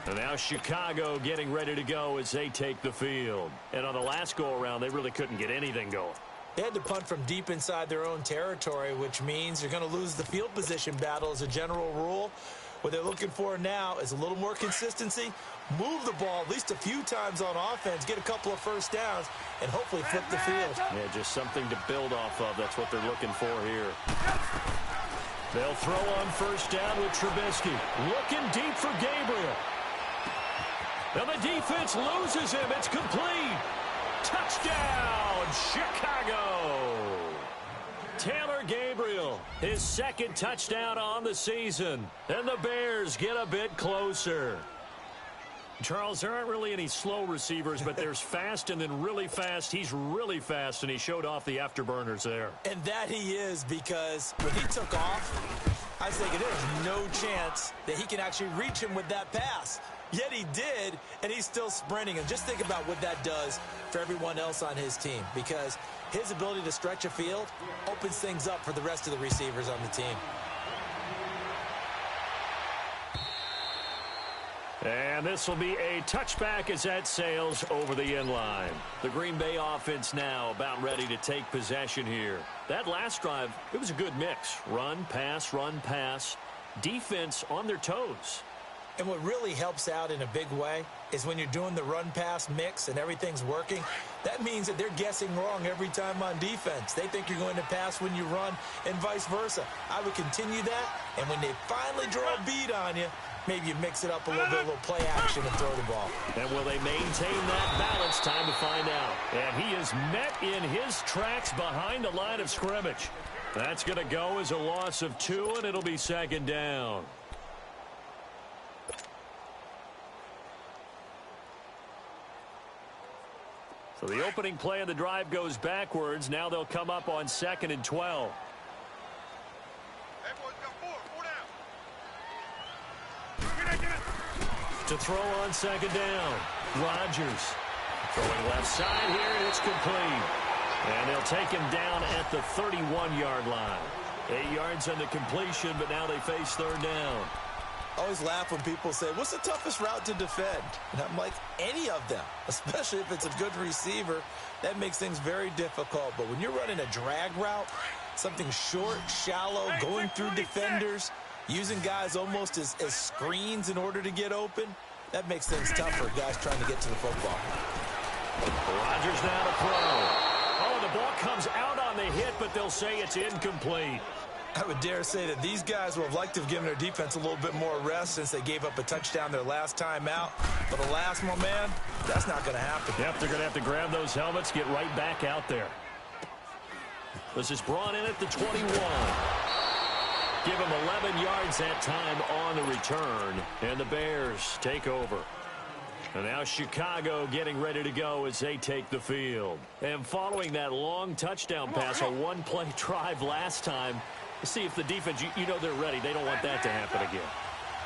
And now Chicago getting ready to go as they take the field. And on the last go-around, they really couldn't get anything going. They had to punt from deep inside their own territory, which means you're going to lose the field position battle as a general rule. What they're looking for now is a little more consistency, move the ball at least a few times on offense, get a couple of 1st downs, and hopefully flip the field. Yeah, just something to build off of. That's what they're looking for here. They'll throw on 1st down with Trubisky. Looking deep for Gabriel. And the defense loses him. It's complete. Touchdown, Chicago. Taylor Gabriel, his 2nd touchdown on the season. And the Bears get a bit closer. Charles, there aren't really any slow receivers, but there's fast and then really fast. He's really fast, and he showed off the afterburners there. And that he is, because when he took off, I was thinking there's no chance that he can actually reach him with that pass. Yet he did, and he's still sprinting. And just think about what that does for everyone else on his team, because his ability to stretch a field opens things up for the rest of the receivers on the team. And this will be a touchback as that sails over the end line. The Green Bay offense now about ready to take possession here. That last drive, it was a good mix. Run, pass, defense on their toes. And what really helps out in a big way is when you're doing the run-pass mix and everything's working, that means that they're guessing wrong every time on defense. They think you're going to pass when you run and vice versa. I would continue that, and when they finally draw a bead on you, maybe you mix it up a little bit, a little play action and throw the ball. And will they maintain that balance? Time to find out. And he is met in his tracks behind the line of scrimmage. That's going to go as a loss of 2, and it'll be 2nd down. So the opening play of the drive goes backwards. Now they'll come up on 2nd and 12. To throw on 2nd down. Rodgers throwing left side here, and it's complete. And they'll take him down at the 31-yard line. 8 yards on the completion, but now they face third down. I always laugh when people say, what's the toughest route to defend? And I'm like, any of them, especially if it's a good receiver. That makes things very difficult. But when you're running a drag route, something short, shallow, going through defenders, using guys almost as screens in order to get open, that makes things tough for guys trying to get to the football. Rodgers now to throw. Oh, the ball comes out on the hit, but they'll say it's incomplete. I would dare say that these guys would have liked to have given their defense a little bit more rest since they gave up a touchdown their last time out. But alas, my man, that's not going to happen. Yep, they're going to have to grab those helmets, get right back out there. This is brought in at the 21. Give him 11 yards that time on the return. And the Bears take over. And now Chicago getting ready to go as they take the field. And following that long touchdown pass, a one-play drive last time, see if the defense, you know they're ready. They don't want that to happen again.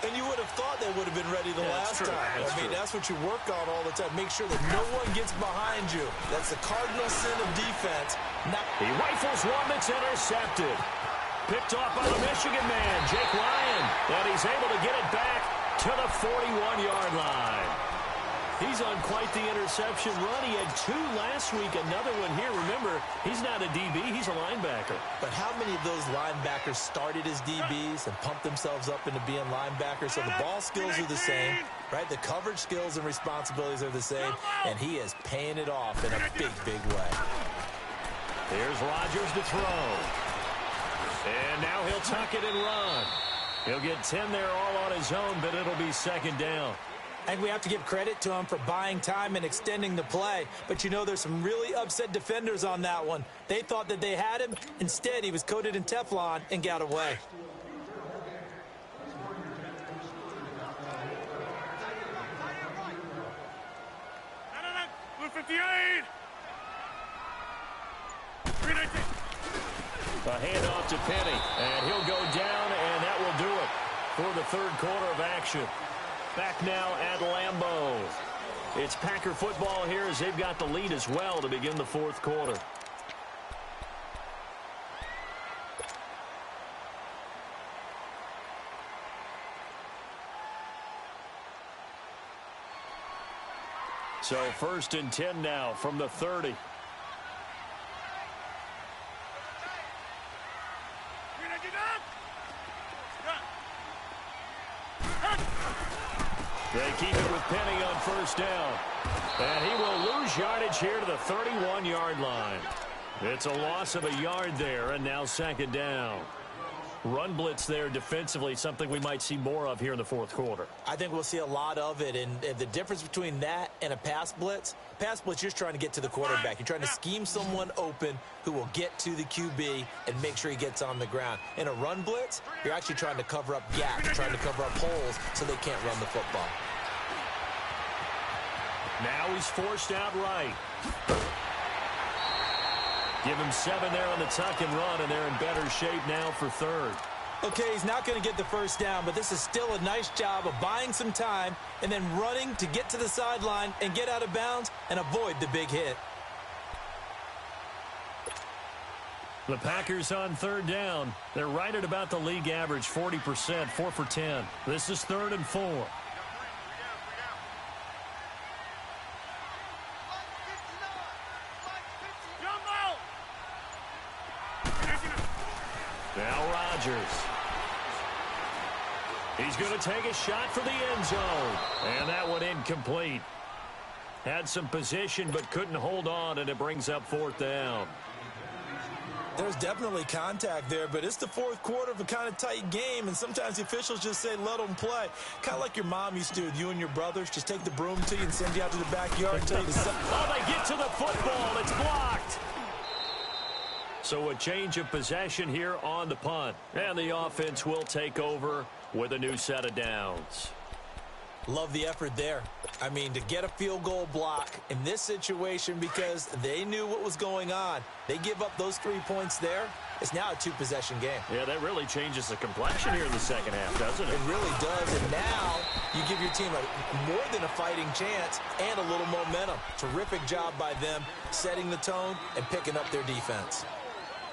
And you would have thought they would have been ready the last time. I mean, that's what you work on all the time. Make sure that no one gets behind you. That's the cardinal sin of defense. He rifles one that's intercepted. Picked off by the Michigan man, Jake Ryan. And he's able to get it back to the 41-yard line. He's on quite the interception run. He had 2 last week, another one here. Remember, he's not a DB, he's a linebacker. But how many of those linebackers started as DBs and pumped themselves up into being linebackers? So the ball skills are the same, right? The coverage skills and responsibilities are the same, and he is paying it off in a big, big way. Here's Rodgers to throw. And now he'll tuck it and run. He'll get 10 there all on his own, but it'll be second down. And we have to give credit to him for buying time and extending the play. But, you know, there's some really upset defenders on that one. They thought that they had him. Instead, he was coated in Teflon and got away. Blue 58. 319. A handoff to Penny, and he'll go down, and that will do it for the third quarter of action. Back now at Lambeau. It's Packer football here as they've got the lead as well to begin the fourth quarter. So 1st and 10 now from the 30. They keep it with Penny on first down. And he will lose yardage here to the 31-yard line. It's a loss of a yard there, and now second down. Run blitz there defensively, something we might see more of here in the fourth quarter. I think we'll see a lot of it, and the difference between that and a pass blitz, you're just trying to get to the quarterback. You're trying to scheme someone open who will get to the QB and make sure he gets on the ground. In a run blitz, you're actually trying to cover up gaps, trying to cover up holes so they can't run the football. Now he's forced out right. Give him 7 there on the tuck and run, and they're in better shape now for third. Okay, he's not going to get the first down, but this is still a nice job of buying some time and then running to get to the sideline and get out of bounds and avoid the big hit. The Packers on third down. They're right at about the league average, 40%, 4 for 10. This is 3rd and 4. Now Rodgers. He's going to take a shot for the end zone. And that one incomplete. Had some position but couldn't hold on, and it brings up 4th down. There's definitely contact there, but it's the fourth quarter of a kind of tight game, and sometimes the officials just say, let them play. Kind of like your mom used to with you and your brothers. Just take the broom to you and send you out to the backyard and tell you to stop. Oh, they get to the football. It's blocked. So a change of possession here on the punt. And the offense will take over with a new set of downs. Love the effort there. I mean, to get a field goal block in this situation because they knew what was going on. They give up those 3 points there. it's now a two-possession game. Yeah, that really changes the complexion here in the second half, doesn't it? It really does, and now you give your team more than a fighting chance and a little momentum. Terrific job by them setting the tone and picking up their defense.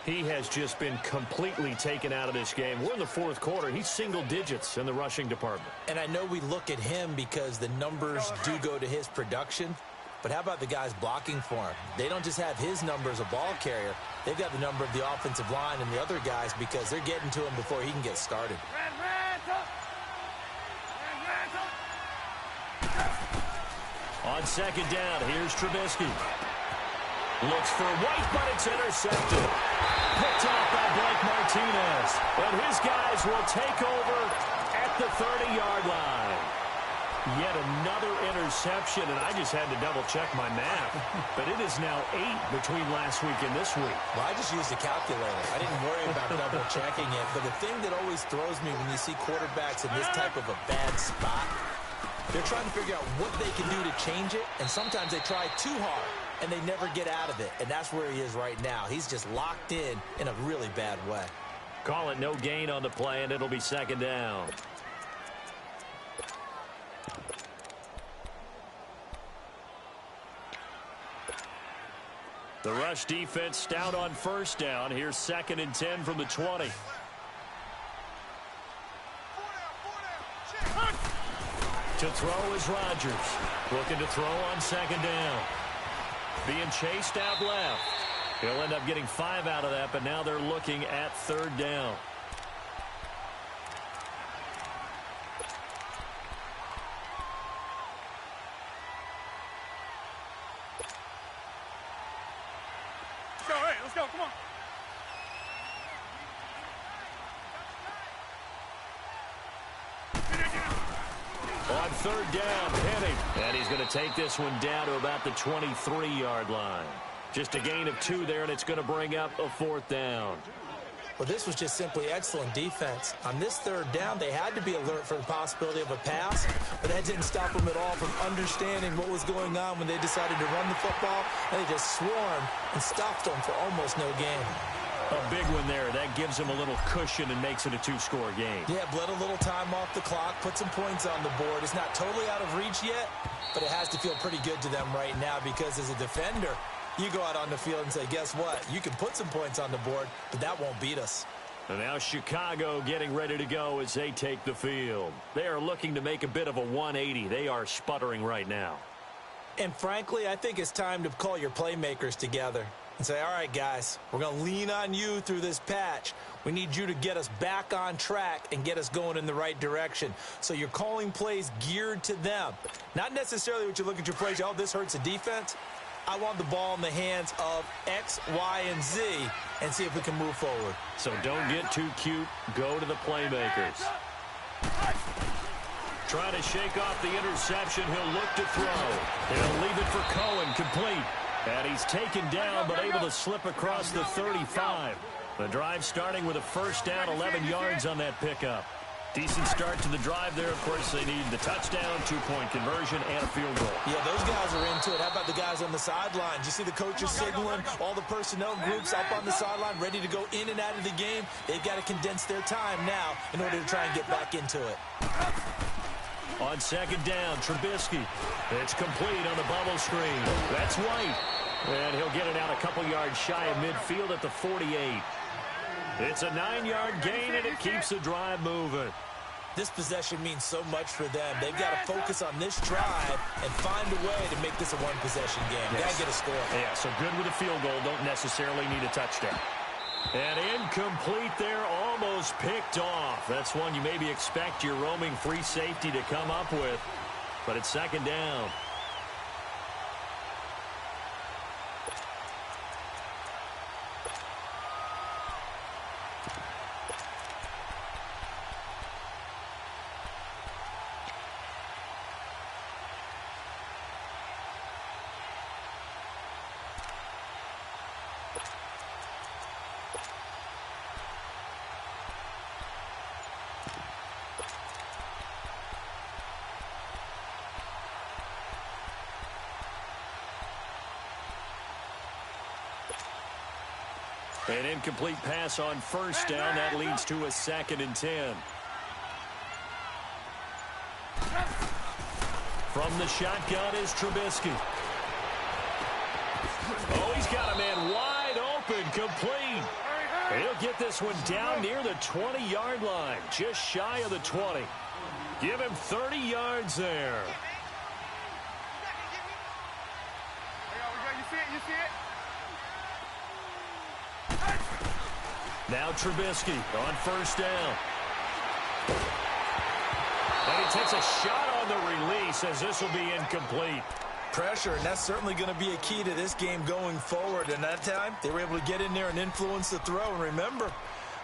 He has just been completely taken out of this game. We're in the fourth quarter. He's single digits in the rushing department. And I know we look at him because the numbers do go to his production, but how about the guys blocking for him? They don't just have his number as a ball carrier. They've got the number of the offensive line and the other guys because they're getting to him before he can get started. On second down, here's Trubisky. Looks for White, but it's intercepted. Picked off by Blake Martinez. And his guys will take over at the 30-yard line. Yet another interception, and I just had to double-check my math. But it is now 8 between last week and this week. Well, I just used a calculator. I didn't worry about double-checking it. But the thing that always throws me when you see quarterbacks in this type of a bad spot, they're trying to figure out what they can do to change it, and sometimes they try too hard, and they never get out of it, and that's where he is right now. He's just locked in a really bad way. Call it no gain on the play, and it'll be second down. The rush defense stout on first down. Here's 2nd and 10 from the 20. To throw is Rodgers. Looking to throw on second down. Being chased out left. He'll end up getting 5 out of that, but now they're looking at third down. Let's go, hey, let's go, come on. On third down, Penny. And he's going to take this one down to about the 23-yard line. Just a gain of 2 there, and it's going to bring up a 4th down. Well, this was just simply excellent defense. On this third down, they had to be alert for the possibility of a pass, but that didn't stop them at all from understanding what was going on when they decided to run the football, and they just swarmed and stopped them for almost no gain. A big one there. That gives him a little cushion and makes it a 2-score game. Yeah, bled a little time off the clock, put some points on the board. It's not totally out of reach yet, but it has to feel pretty good to them right now because as a defender, you go out on the field and say, guess what? You can put some points on the board, but that won't beat us. And now Chicago getting ready to go as they take the field. They are looking to make a bit of a 180. They are sputtering right now. And frankly, I think it's time to call your playmakers together and say, all right, guys, we're going to lean on you through this patch. We need you to get us back on track and get us going in the right direction. So you're calling plays geared to them. Not necessarily what you look at your plays, oh, this hurts the defense. I want the ball in the hands of X, Y, and Z and see if we can move forward. So don't get too cute. Go to the playmakers. Trying to shake off the interception. He'll look to throw. He'll leave it for Cohen, complete. And he's taken down, but able to slip across the 35. The drive starting with a first down, 11 yards on that pickup. Decent start to the drive there. Of course, they need the touchdown, 2-point conversion, and a field goal. Yeah, those guys are into it. How about the guys on the sidelines? You see the coaches signaling, all the personnel groups up on the sideline, ready to go in and out of the game. They've got to condense their time now in order to try and get back into it. On second down, Trubisky. It's complete on the bubble screen. That's White. And he'll get it out a couple yards shy of midfield at the 48. It's a 9-yard gain, and it keeps the drive moving. This possession means so much for them. They've got to focus on this drive and find a way to make this a one-possession game. Yes. Got to get a score. Yeah, so good with a field goal. Don't necessarily need a touchdown. And incomplete there, almost picked off. That's one you maybe expect your roaming free safety to come up with. But it's second down. An incomplete pass on first down. That leads to a 2nd and 10. From the shotgun is Trubisky. Oh, he's got a man wide open, complete. He'll get this one down near the 20-yard line, just shy of the 20. Give him 30 yards there. You see it? Now Trubisky on first down. And he takes a shot on the release as this will be incomplete. Pressure, and that's certainly going to be a key to this game going forward. And that time, they were able to get in there and influence the throw. And remember,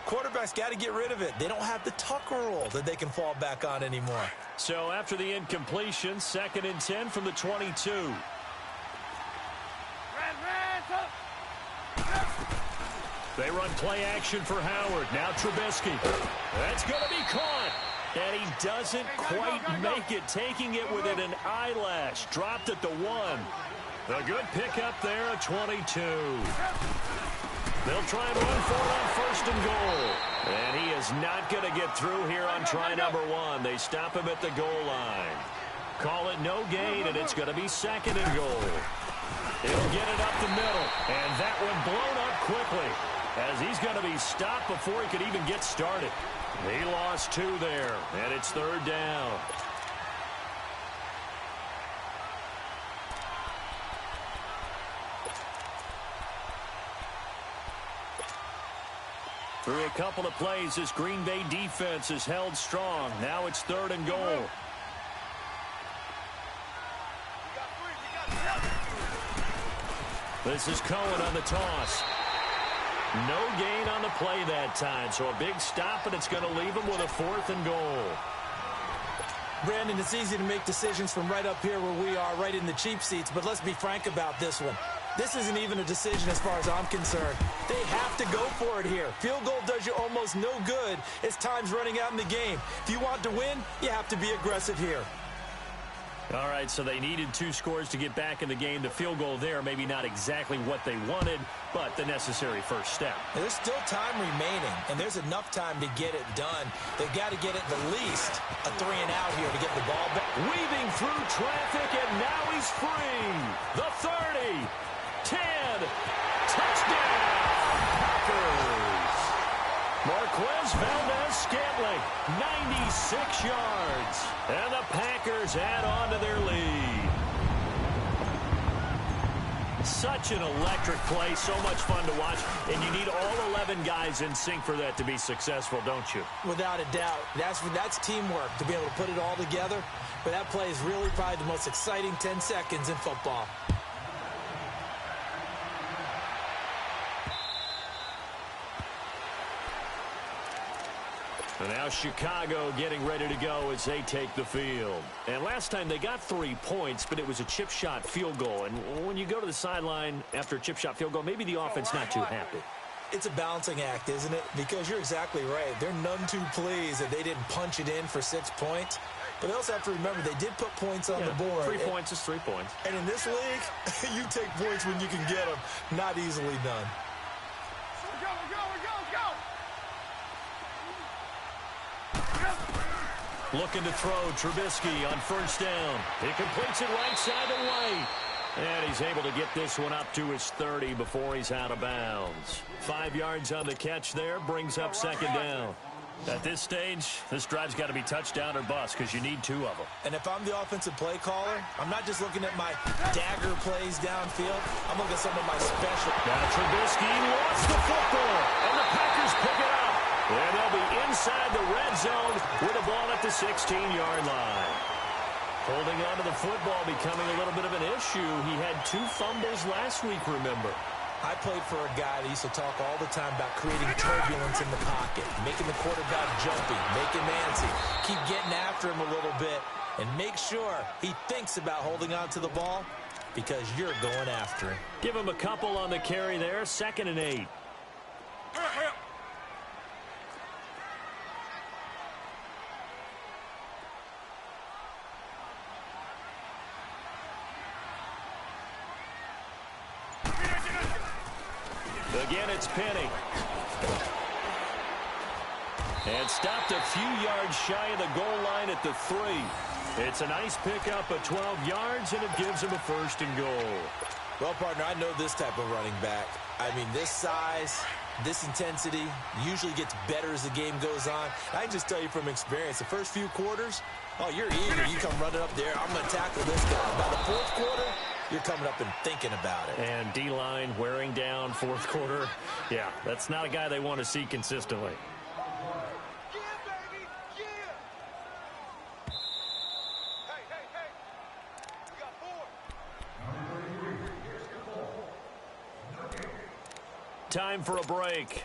quarterbacks got to get rid of it. They don't have the Tucker rule that they can fall back on anymore. So after the incompletion, 2nd and 10 from the 22. They run play action for Howard. Now Trubisky. That's going to be caught. And he doesn't quite make it, taking it within an eyelash. Dropped at the 1. A good pickup there at 22. They'll try and run for it on 1st and goal. And he is not going to get through here on try number 1. They stop him at the goal line. Call it no gain, and it's going to be 2nd and goal. He'll get it up the middle. And that one blown up quickly, as he's going to be stopped before he could even get started. He lost 2 there, and it's 3rd down. Through a couple of plays, this Green Bay defense is held strong. Now it's 3rd and goal. This is Cohen on the toss. No gain on the play that time, so a big stop, and it's going to leave him with a 4th and goal. Brandon, it's easy to make decisions from right up here where we are, right in the cheap seats, but let's be frank about this one. This isn't even a decision as far as I'm concerned. They have to go for it here. Field goal does you almost no good as time's running out in the game. If you want to win, you have to be aggressive here. All right, so they needed 2 scores to get back in the game. The field goal there, maybe not exactly what they wanted, but the necessary first step. There's still time remaining, and there's enough time to get it done. They've got to get at the least a 3 and out here to get the ball back. Weaving through traffic, and now he's free. The 30, 10, touchdown, Packers. Marquez Valdez-Scantling, 96 yards. And the Packers add on to their lead. Such an electric play, so much fun to watch. And you need all 11 guys in sync for that to be successful, don't you? Without a doubt. That's teamwork, to be able to put it all together. But that play is really probably the most exciting 10 seconds in football. And now Chicago getting ready to go as they take the field. And last time they got 3 points, but it was a chip shot field goal. And when you go to the sideline after a chip shot field goal, maybe the offense not too happy. It's a balancing act, isn't it? Because you're exactly right. They're none too pleased that they didn't punch it in for 6 points. But they also have to remember they did put points on the board. 3 points is 3 points. And in this league, you take points when you can get them. Not easily done. Looking to throw, Trubisky on first down. He completes it right side to White. And he's able to get this one up to his 30 before he's out of bounds. 5 yards on the catch there, brings up 2nd down. At this stage, this drive's got to be touchdown or bust because you need 2 of them. And if I'm the offensive play caller, I'm not just looking at my dagger plays downfield. I'm looking at some of my special. Now Trubisky lost the football, and the Packers pick it up. And they'll be inside the red zone with a ball at the 16-yard line. Holding on to the football becoming a little bit of an issue. He had 2 fumbles last week, remember. I played for a guy that used to talk all the time about creating turbulence in the pocket, making the quarterback jumpy, making Nancy, keep getting after him a little bit, and make sure he thinks about holding on to the ball because you're going after him. Give him a couple on the carry there, 2nd and 8. Again, it's Penny. And stopped a few yards shy of the goal line at the 3. It's a nice pickup of 12 yards, and it gives him a 1st and goal. Well, partner, I know this type of running back. I mean, this size, this intensity usually gets better as the game goes on. I can just tell you from experience, the first few quarters, oh, you're eager. You come running up there, I'm going to tackle this guy. By the 4th quarter, you're coming up and thinking about it. And D-line wearing down 4th quarter. Yeah, that's not a guy they want to see consistently. Time for a break.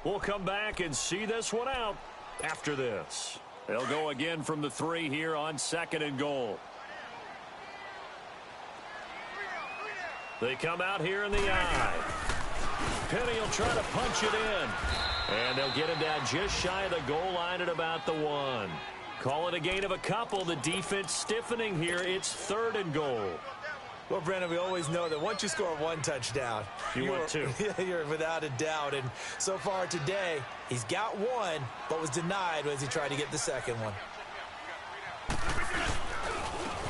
We'll come back and see this one out after this. They'll go again from the 3 here on 2nd and goal. They come out here in the eye. Penny will try to punch it in. And they'll get him down just shy of the goal line at about the 1. Call it a gain of a couple. The defense stiffening here. It's 3rd and goal. Well, Brandon, we always know that once you score 1 touchdown, you want 2. You're without a doubt. And so far today, he's got 1, but was denied as he tried to get the 2nd one.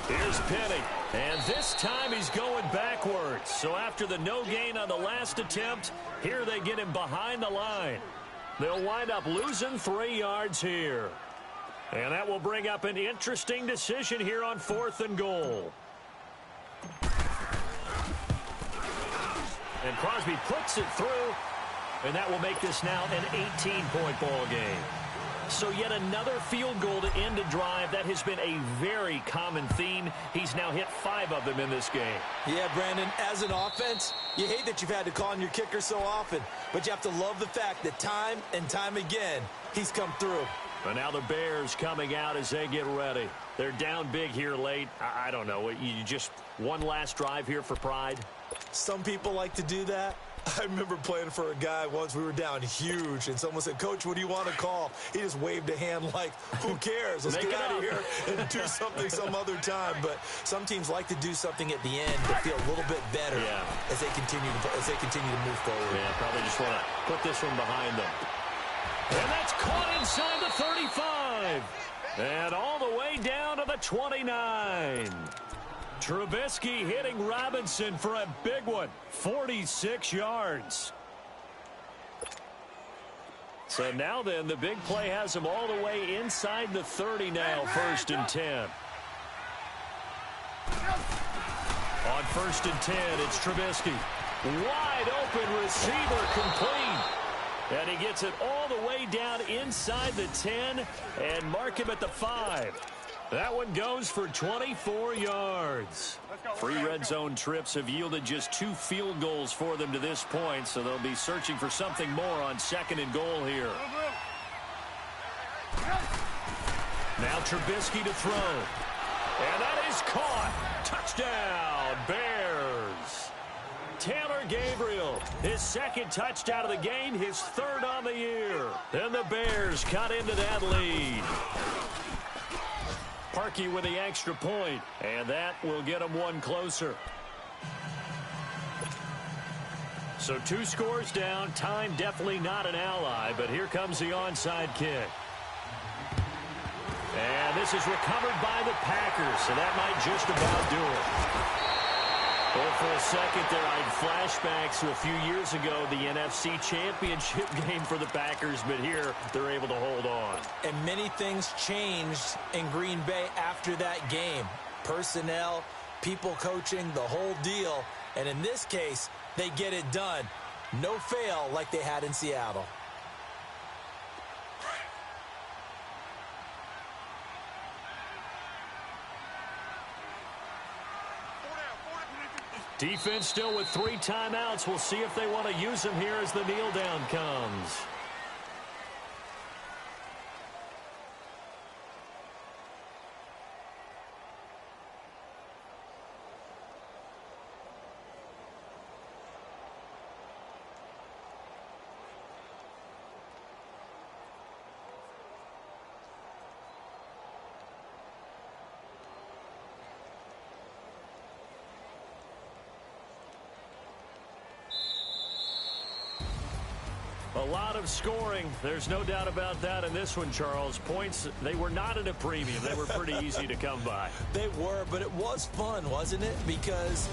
Here's Penny. And this time he's going backwards. So after the no gain on the last attempt, here they get him behind the line. They'll wind up losing 3 yards here. And that will bring up an interesting decision here on 4th and goal. And Crosby puts it through, and that will make this now an 18-point ball game. So yet another field goal to end a drive. That has been a very common theme. He's now hit 5 of them in this game. Yeah, Brandon, as an offense, you hate that you've had to call on your kicker so often, but you have to love the fact that time and time again, he's come through. But now the Bears coming out as they get ready. They're down big here late. I don't know. You just one last drive here for pride? Some people like to do that. I remember playing for a guy once. We were down huge, and someone said, "Coach, what do you want to call?" He just waved a hand like, who cares? Let's get out of here and do something some other time. But some teams like to do something at the end to feel a little bit better as they continue to move forward. Yeah, probably just want to put this one behind them. And that's caught inside the 35. And all the way down to the 29. Trubisky hitting Robinson for a big one. 46 yards. So now then, the big play has him all the way inside the 30 now, 1st and 10. On 1st and 10, it's Trubisky. Wide open receiver, complete. And he gets it all the way down inside the 10 and mark him at the 5. That one goes for 24 yards. 3 red zone trips have yielded just 2 field goals for them to this point, so they'll be searching for something more on 2nd and goal here. Now Trubisky to throw. And that is caught. Touchdown, Bears. Taylor Gabriel, his 2nd touchdown of the game, his 3rd on the year. And the Bears cut into that lead. Parkey with the extra point, and that will get them 1 closer. So 2 scores down. Time definitely not an ally, but here comes the onside kick. And this is recovered by the Packers, so that might just about do it. Well, for a second there, I had flashbacks to a few years ago, the NFC Championship game for the Packers, but here they're able to hold on. And many things changed in Green Bay after that game. Personnel, people coaching, the whole deal. And in this case, they get it done. No fail like they had in Seattle. Defense still with 3 timeouts. We'll see if they want to use them here as the kneel down comes. A lot of scoring. There's no doubt about that in this one, Charles. Points, they were not at a premium. They were pretty easy to come by. They were, but it was fun, wasn't it? Because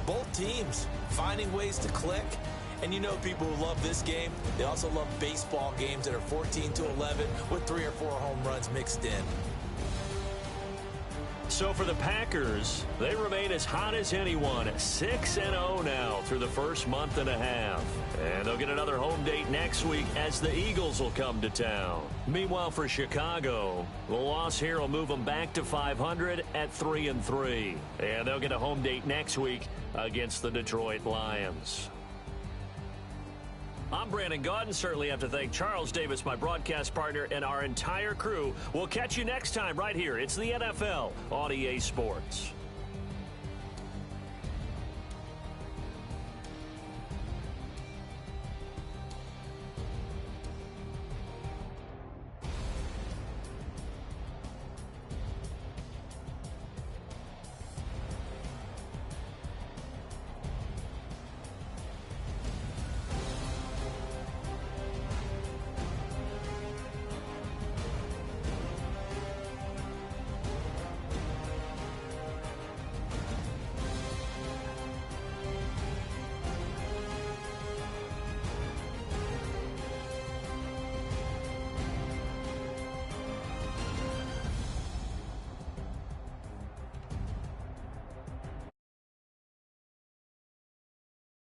both teams finding ways to click. And you know people who love this game, they also love baseball games that are 14-11 with 3 or 4 home runs mixed in. So for the Packers, they remain as hot as anyone, 6-0 now through the first month and a half. And they'll get another home date next week as the Eagles will come to town. Meanwhile, for Chicago, the loss here will move them back to 500 at 3-3. And they'll get a home date next week against the Detroit Lions. I'm Brandon Gaudin. Certainly have to thank Charles Davis, my broadcast partner, and our entire crew. We'll catch you next time right here. It's the NFL on EA Sports.